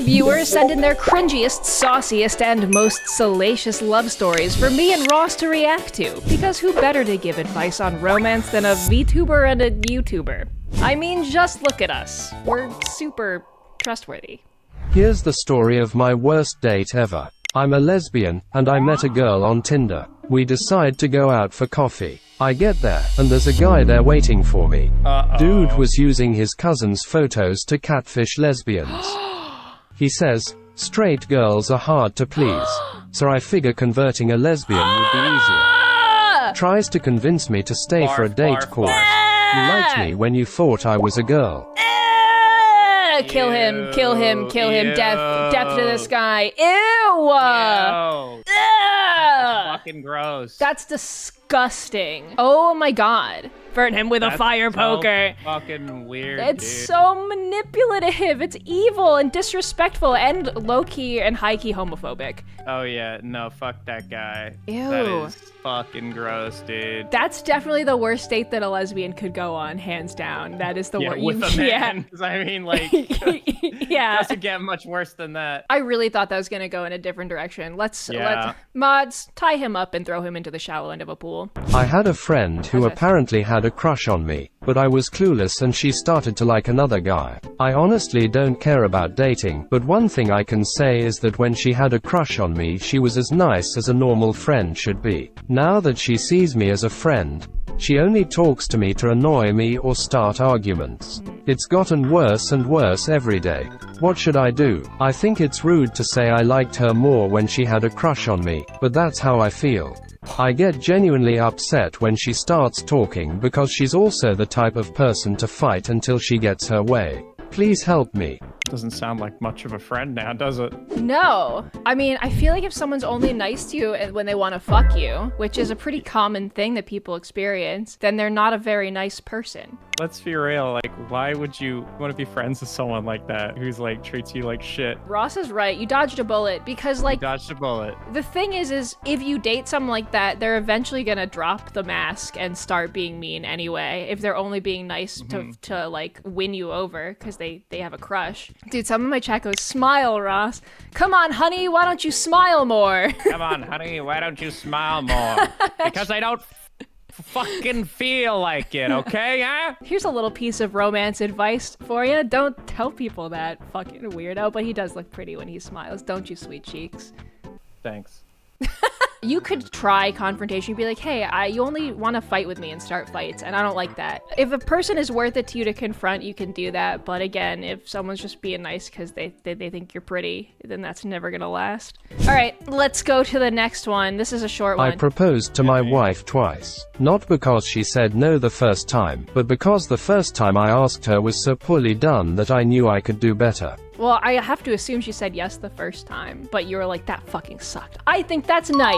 viewers send in their cringiest, sauciest, and most salacious love stories for me and Ross to react to. Because who better to give advice on romance than a VTuber and a YouTuber? I mean, just look at us. We're super trustworthy. Here's the story of my worst date ever. I'm a lesbian, and I met a girl on Tinder. We decide to go out for coffee. I get there, and there's a guy there waiting for me. Dude was using his cousin's photos to catfish lesbians. He says, straight girls are hard to please, so I figure converting a lesbian would be easier. Tries to convince me to stay for a date course. You liked me when you thought I was a girl. Kill him, kill him, kill him. Death to this guy. Ew! Fucking gross. That's disgusting. Oh my god. Burn him with a fire poker. Fucking weird. It's so manipulative. It's evil and disrespectful and low-key and high-key homophobic. Oh yeah, no, fuck that guy. Ew. That is fucking gross, dude. That's definitely the worst date that a lesbian could go on, hands down. That is the worst. With a man. Yeah. I mean, like, yeah. Doesn't get much worse than that. I really thought that was gonna go in a different direction. Let's mods tie him up and throw him into the shallow end of a pool. I had a friend who apparently had a crush on me, but I was clueless and she started to like another guy. I honestly don't care about dating, but one thing I can say is that when she had a crush on me, she was as nice as a normal friend should be. Now that she sees me as a friend, she only talks to me to annoy me or start arguments. It's gotten worse and worse every day. What should I do? I think it's rude to say I liked her more when she had a crush on me, but that's how I feel. I get genuinely upset when she starts talking because she's also the type of person to fight until she gets her way. Please help me. Doesn't sound like much of a friend now, does it? No. I mean, I feel like if someone's only nice to you when they want to fuck you, which is a pretty common thing that people experience, then they're not a very nice person. Let's be real, like, why would you want to be friends with someone like that who's like treats you like shit? Ross is right. You dodged a bullet because, like, you dodged a bullet. The thing is if you date someone like that, they're eventually gonna drop the mask and start being mean anyway. If they're only being nice to like win you over because they have a crush. Dude, some of my chat goes, smile, Ross. Come on, honey, why don't you smile more? Come on, honey, why don't you smile more? Because I don't fucking feel like it, okay, huh? Here's a little piece of romance advice for you. Don't tell people that, fucking weirdo, but he does look pretty when he smiles, don't you, sweet cheeks? Thanks. You could try confrontation. You'd be like, hey, you only want to fight with me and start fights, and I don't like that. If a person is worth it to you to confront, you can do that. But again, if someone's just being nice because they think you're pretty, then that's never gonna last. All right, let's go to the next one. This is a short one. I proposed to my wife twice. Not because she said no the first time, but because the first time I asked her was so poorly done that I knew I could do better. Well, I have to assume she said yes the first time, but you were like, that fucking sucked. I think that's nice.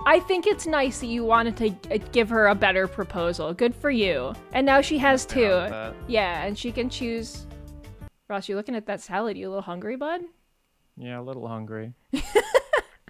I think it's nice that you wanted to give her a better proposal. Good for you. And now she has two. Yeah, and she can choose. Ross, you're looking at that salad. You a little hungry, bud? Yeah, a little hungry.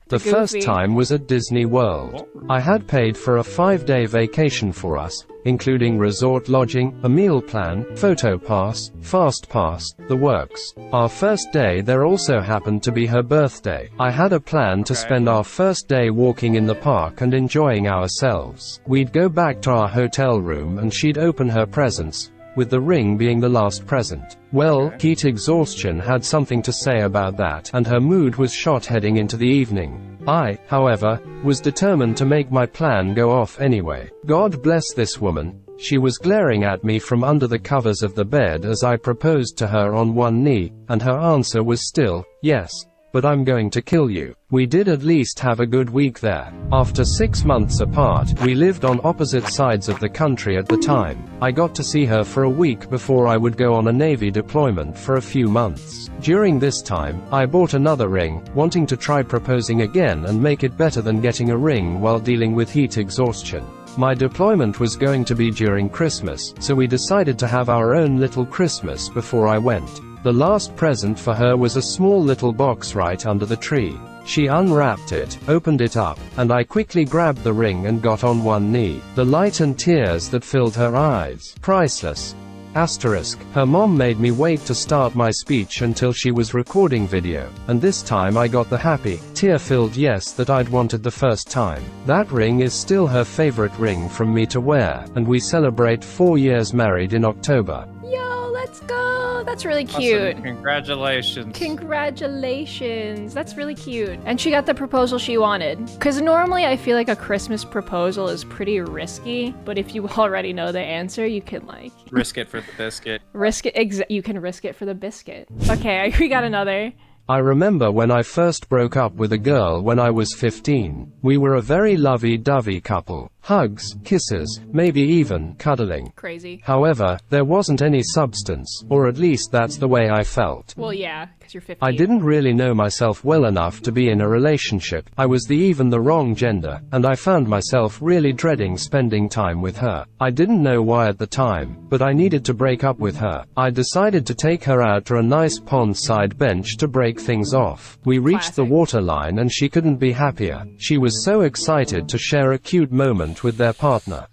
The first time was at Disney World. I had paid for a 5-day vacation for us, including resort lodging, a meal plan, photo pass, fast pass, the works. Our first day there also happened to be her birthday. I had a plan to spend our first day walking in the park and enjoying ourselves. We'd go back to our hotel room and she'd open her presents, with the ring being the last present. Well, heat exhaustion had something to say about that, and her mood was shot heading into the evening. I, however, was determined to make my plan go off anyway. God bless this woman. She was glaring at me from under the covers of the bed as I proposed to her on one knee, and her answer was still, yes, but I'm going to kill you. We did at least have a good week there. After 6 months apart, we lived on opposite sides of the country at the time. I got to see her for a week before I would go on a Navy deployment for a few months. During this time, I bought another ring, wanting to try proposing again and make it better than getting a ring while dealing with heat exhaustion. My deployment was going to be during Christmas, so we decided to have our own little Christmas before I went. The last present for her was a small little box right under the tree. She unwrapped it, opened it up, and I quickly grabbed the ring and got on one knee. The light and tears that filled her eyes. Priceless. Asterisk. Her mom made me wait to start my speech until she was recording video, and this time I got the happy, tear-filled yes that I'd wanted the first time. That ring is still her favorite ring from me to wear, and we celebrate 4 years married in October. Yo, let's go! That's really cute. Awesome. Congratulations. Congratulations. That's really cute. And she got the proposal she wanted. Because normally I feel like a Christmas proposal is pretty risky, but if you already know the answer, you can like... risk it for the biscuit. Risk it, you can risk it for the biscuit. Okay, we got another. I remember when I first broke up with a girl when I was 15. We were a very lovey-dovey couple. Hugs, kisses, maybe even cuddling. Crazy. However, there wasn't any substance, or at least that's the way I felt. Well, yeah, because you're 15. I didn't really know myself well enough to be in a relationship. I was even the wrong gender, and I found myself really dreading spending time with her. I didn't know why at the time, but I needed to break up with her. I decided to take her out to a nice pond-side bench to break things off. We reached the waterline and she couldn't be happier. She was so excited to share a cute moment with their partner.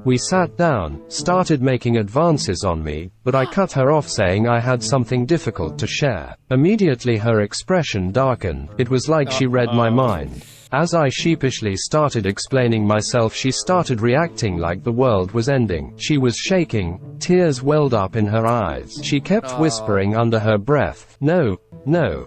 We sat down, started making advances on me, but I cut her off saying I had something difficult to share. Immediately her expression darkened. It was like she read my mind. As I sheepishly started explaining myself, she started reacting like the world was ending. She was shaking, tears welled up in her eyes. She kept whispering under her breath, "No, no,"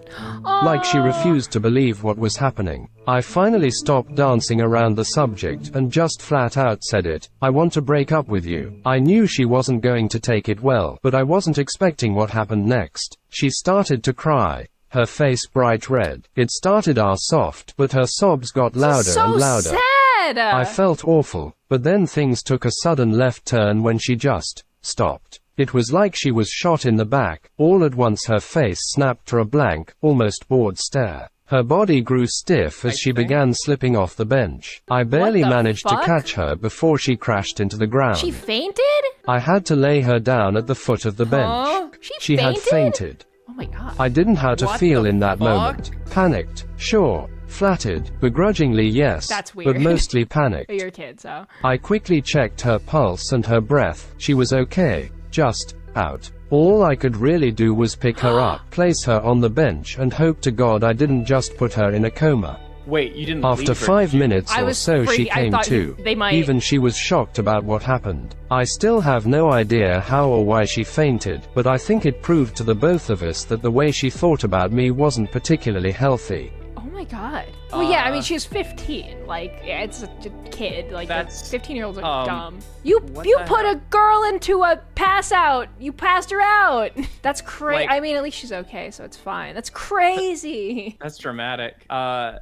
like she refused to believe what was happening. I finally stopped dancing around the subject and just flat out said it. "I want to break up with you." I knew she wasn't going to take it well, but I wasn't expecting what happened next. She started to cry. Her face bright red. It started soft, but her sobs got louder and louder. Sad. I felt awful, but then things took a sudden left turn when she just stopped. It was like she was shot in the back. All at once her face snapped to a blank, almost bored stare. Her body grew stiff as she began slipping off the bench. I barely managed to catch her before she crashed into the ground. She fainted? I had to lay her down at the foot of the bench. She had fainted. Oh my god. I didn't know how to feel in that moment. Panicked, sure. Flattered, begrudgingly yes. That's weird. But mostly panicked. But you're a kid, so. I quickly checked her pulse and her breath. She was okay. Just out. All I could really do was pick her up, place her on the bench, and hope to God I didn't just put her in a coma. Wait, you didn't After leave her, 5 minutes or so she came to. They might... Even she was shocked about what happened. I still have no idea how or why she fainted, but I think it proved to the both of us that the way she thought about me wasn't particularly healthy. Oh my god. Well, yeah, I mean, she was 15. Like, yeah, it's a kid. Like, 15-year-olds are dumb. You put a girl into a pass out. You passed her out. That's crazy. Like, I mean, at least she's okay, so it's fine. That's crazy. That's dramatic.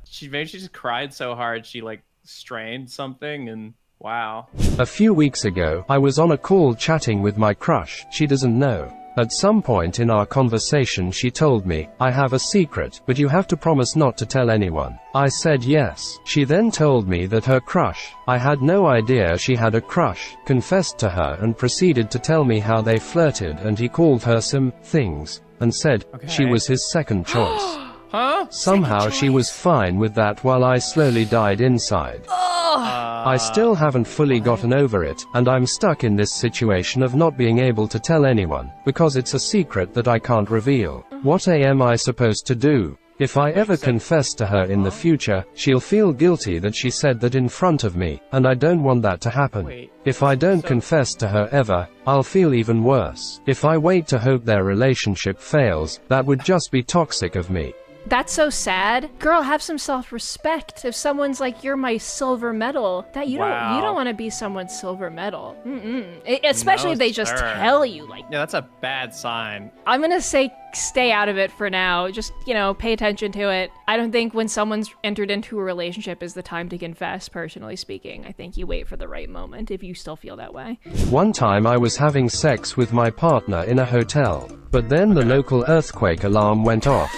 She just cried so hard she like strained something, and wow. A few weeks ago, I was on a call chatting with my crush. She doesn't know. At some point in our conversation she told me, "I have a secret, but you have to promise not to tell anyone." I said yes. She then told me that her crush, I had no idea she had a crush, confessed to her and proceeded to tell me how they flirted and he called her some things, and said she was his second choice. Huh? Somehow she was fine with that while I slowly died inside. I still haven't fully gotten over it, and I'm stuck in this situation of not being able to tell anyone, because it's a secret that I can't reveal. What am I supposed to do? If I ever confess to her in the future, she'll feel guilty that she said that in front of me, and I don't want that to happen. If I don't confess to her ever, I'll feel even worse. If I wait to hope their relationship fails, that would just be toxic of me. That's so sad. Girl, have some self-respect. If someone's like, "You're my silver medal," that you don't want to be someone's silver medal. Especially if they just tell you like. Yeah, that's a bad sign. I'm gonna say stay out of it for now. Just, pay attention to it. I don't think when someone's entered into a relationship is the time to confess, personally speaking. I think you wait for the right moment if you still feel that way. One time I was having sex with my partner in a hotel, but then the local earthquake alarm went off.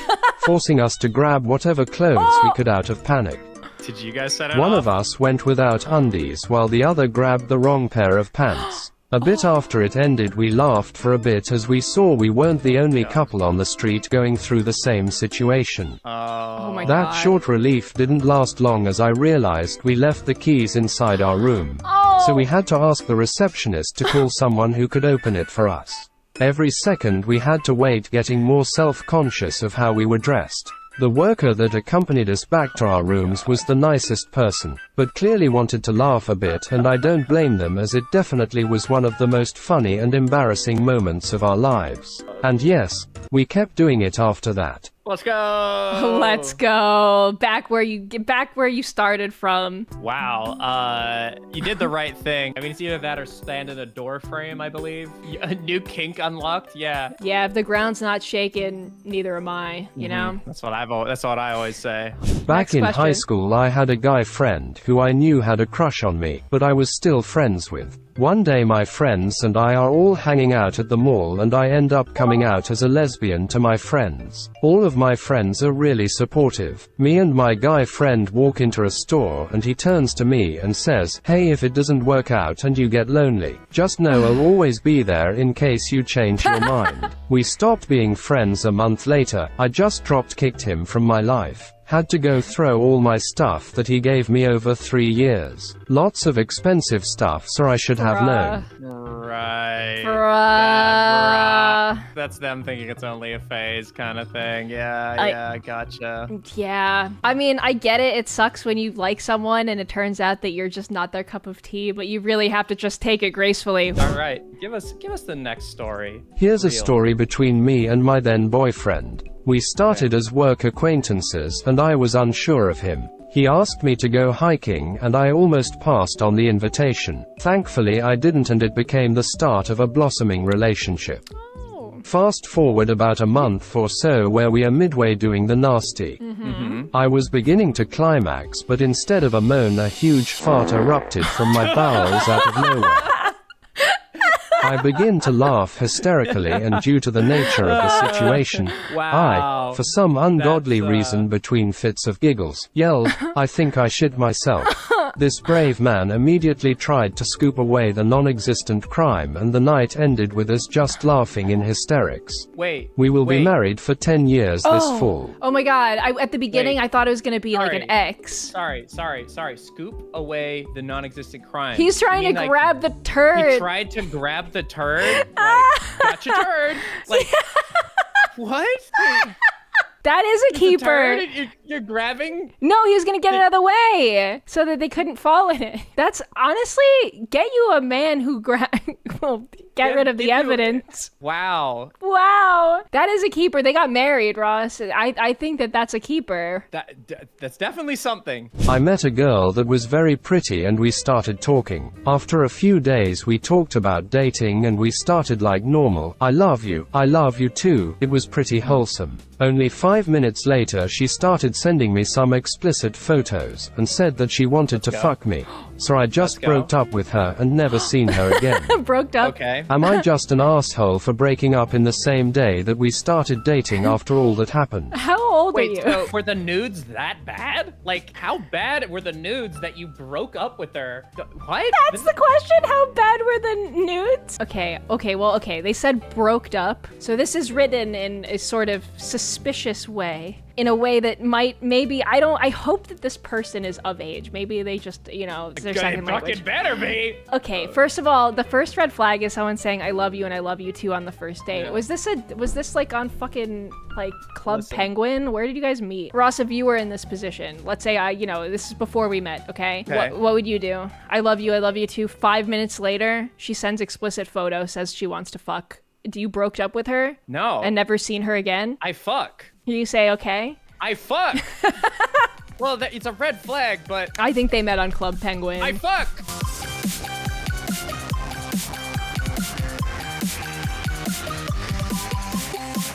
Forcing us to grab whatever clothes we could out of panic. Did you guys set it One off? of us went without undies while the other grabbed the wrong pair of pants. A bit after it ended we laughed for a bit as we saw we weren't the only couple on the street going through the same situation. Oh my God. That short relief didn't last long as I realized we left the keys inside our room. so we had to ask the receptionist to call someone who could open it for us. Every second we had to wait, getting more self-conscious of how we were dressed. The worker that accompanied us back to our rooms was the nicest person, but clearly wanted to laugh a bit, and I don't blame them, as it definitely was one of the most funny and embarrassing moments of our lives. And yes, we kept doing it after that. Let's go. Let's go. Back where you started from. Wow. You did the right thing. I mean, it's either that or stand in a door frame, I believe. A new kink unlocked. Yeah. Yeah. If the ground's not shaking, neither am I. You know. That's what I always say. Back in high school, I had a guy friend who I knew had a crush on me, but I was still friends with. One day my friends and I are all hanging out at the mall, and I end up coming out as a lesbian to my friends. All of my friends are really supportive. Me and my guy friend walk into a store, and he turns to me and says, "Hey, if it doesn't work out and you get lonely, just know I'll always be there in case you change your mind." We stopped being friends a month later. I just kicked him from my life. Had to go throw all my stuff that he gave me over 3 years. Lots of expensive stuff, so I should have known. Right. Bruh. That's them thinking it's only a phase kind of thing. Yeah, gotcha. Yeah. I mean, I get it. It sucks when you like someone and it turns out that you're just not their cup of tea, but you really have to just take it gracefully. All right. Give us the next story. Here's a story between me and my then boyfriend. We started as work acquaintances, and I was unsure of him. He asked me to go hiking, and I almost passed on the invitation. Thankfully I didn't, and it became the start of a blossoming relationship. Fast forward about a month or so, where we are midway doing the nasty. I was beginning to climax, but instead of a moan, a huge fart erupted from my bowels out of nowhere. I begin to laugh hysterically, and due to the nature of the situation, I, for some ungodly reason between fits of giggles, yelled, "I think I shit myself." This brave man immediately tried to scoop away the non-existent crime, and the night ended with us just laughing in hysterics. Wait. We will be married for 10 years this fall. Oh my god. At the beginning, I thought it was going to be like an X. Sorry. Scoop away the non-existent crime. He's trying to grab the turd. He tried to grab the turd? Like, gotcha turd. Like, what? That is a keeper. You're grabbing? No, he was going to get it out of the way so that they couldn't fall in it. That's honestly, get you a man who well, get rid of the evidence. Wow. That is a keeper. They got married, Ross. I think that's a keeper. That's definitely something. I met a girl that was very pretty, and we started talking. After a few days we talked about dating, and we started like normal. I love you too. It was pretty wholesome. Only 5 minutes later she started sending me some explicit photos, and said that she wanted to fuck me. So I just broke up with her and never seen her again. Broke up? Okay. Am I just an asshole for breaking up in the same day that we started dating after all that happened? How old are you? Wait, so were the nudes that bad? Like, how bad were the nudes that you broke up with her? What? That's the question? How bad were the nudes? Okay. They said broked up. So this is written in a sort of suspicious way. In a way that I hope that this person is of age. Maybe they just, it's their second language. It better be. Okay, first of all, the first red flag is someone saying "I love you" and "I love you too" on the first date. Yeah. Was this like on fucking like Club Penguin? Where did you guys meet? Ross, if you were in this position, let's say this is before we met, okay? What would you do? "I love you too." 5 minutes later, she sends explicit photo, says she wants to fuck. Do you broke up with her? No. And never seen her again? I fuck. You say okay? I fuck. Well, it's a red flag, but I think they met on Club Penguin. I fuck.